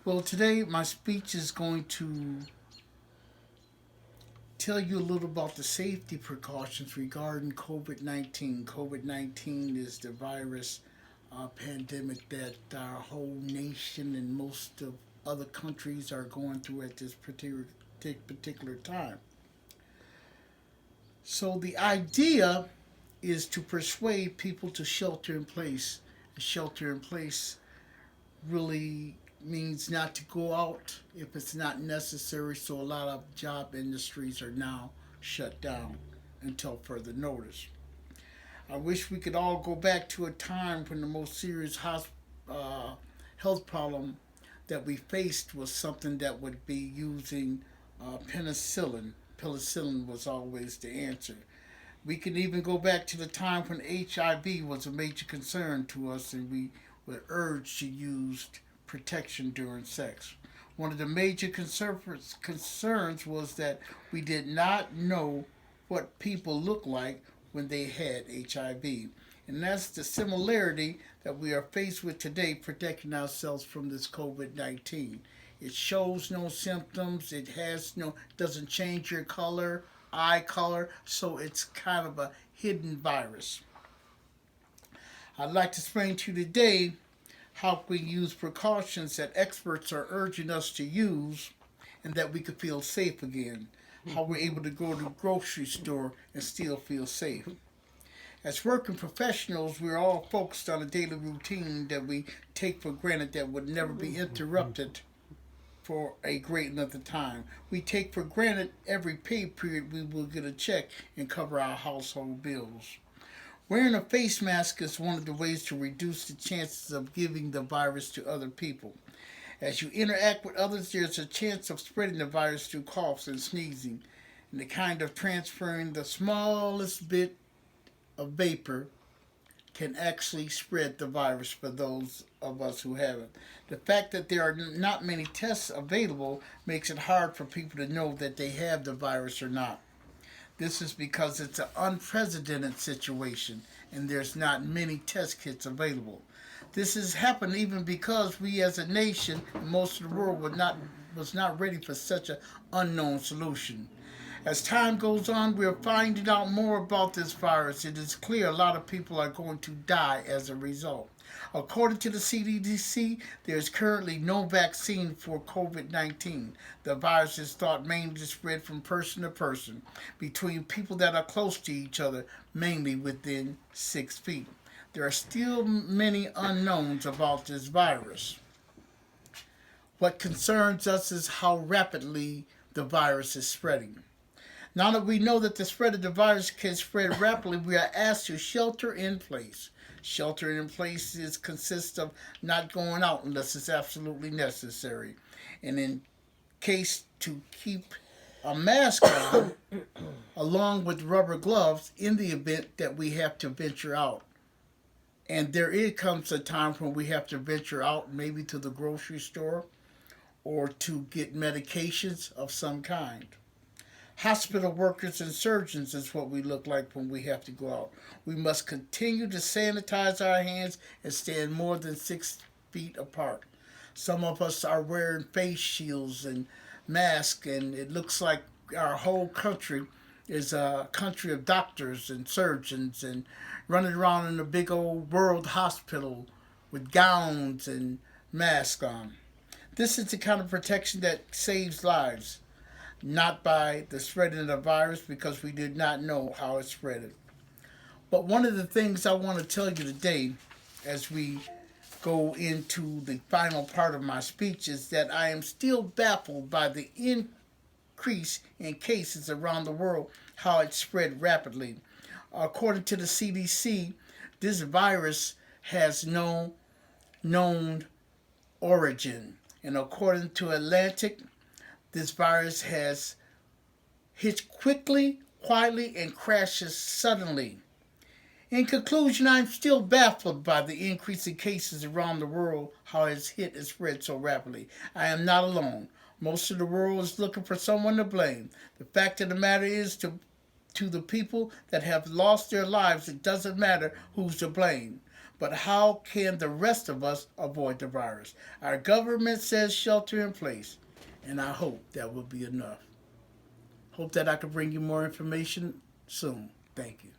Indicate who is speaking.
Speaker 1: Well, today my speech is going to tell you a little about the safety precautions regarding COVID 19. COVID 19 is the virus pandemic that our whole nation and most of other countries are going through at this particular time. So, the idea is to persuade people to shelter in place. Shelter in place really means not to go out if it's not necessary. So a lot of job industries are now shut down until further notice. I wish we could all go back to a time when the most serious health problem that we faced was something that would be using penicillin. Penicillin was always the answer. We can even go back to the time when HIV was a major concern to us, and we were urged to use protection during sex. One of the major concerns was that we did not know what people looked like when they had HIV. And that's the similarity that we are faced with today, protecting ourselves from this COVID 19. It shows no symptoms, it has no, doesn't change your color, eye color, so it's kind of a hidden virus. I'd like to explain to you today how we use precautions that experts are urging us to use and that we could feel safe again. How we're able to go to the grocery store and still feel safe. As working professionals, we're all focused on a daily routine that we take for granted that would never be interrupted for a great length of time. We take for granted every pay period we will get a check and cover our household bills. Wearing a face mask is one of the ways to reduce the chances of giving the virus to other people. As you interact with others, there's a chance of spreading the virus through coughs and sneezing, and the kind of transferring the smallest bit of vapor can actually spread the virus for those of us who have it. The fact that there are not many tests available makes it hard for people to know that they have the virus or not. This is because it's an unprecedented situation and there's not many test kits available. This has happened even because we as a nation and most of the world was not ready for such an unknown solution. As time goes on, we're finding out more about this virus. It is clear a lot of people are going to die as a result. According to the CDC, there is currently no vaccine for COVID 19. The virus is thought mainly to spread from person to person, between people that are close to each other, mainly within 6 feet. There are still many unknowns about this virus. What concerns us is how rapidly the virus is spreading. Now that we know that the spread of the virus can spread rapidly, we are asked to shelter in place. Sheltering in place consists of not going out unless it's absolutely necessary. And in case to keep a mask on, along with rubber gloves, in the event that we have to venture out. And comes a time when we have to venture out, maybe to the grocery store or to get medications of some kind. Hospital workers and surgeons is what we look like when we have to go out. We must continue to sanitize our hands and stand more than 6 feet apart. Some of us are wearing face shields and masks, and it looks like our whole country is a country of doctors and surgeons and running around in a big old world hospital with gowns and masks on. This is the kind of protection that saves lives, not by the spreading of the virus because we did not know how it spread it. But one of the things I want to tell you today as we go into the final part of my speech is that I am still baffled by the increase in cases around the world, how it spread rapidly. According to the CDC, this virus has no known origin. And according to Atlantic, this virus has hit quickly, quietly, and crashes suddenly. In conclusion, I'm still baffled by the increase in cases around the world, how it's hit and spread so rapidly. I am not alone. Most of the world is looking for someone to blame. The fact of the matter is, to the people that have lost their lives, it doesn't matter who's to blame. But how can the rest of us avoid the virus? Our government says shelter in place, and I hope that will be enough. Hope that I can bring you more information soon. Thank you.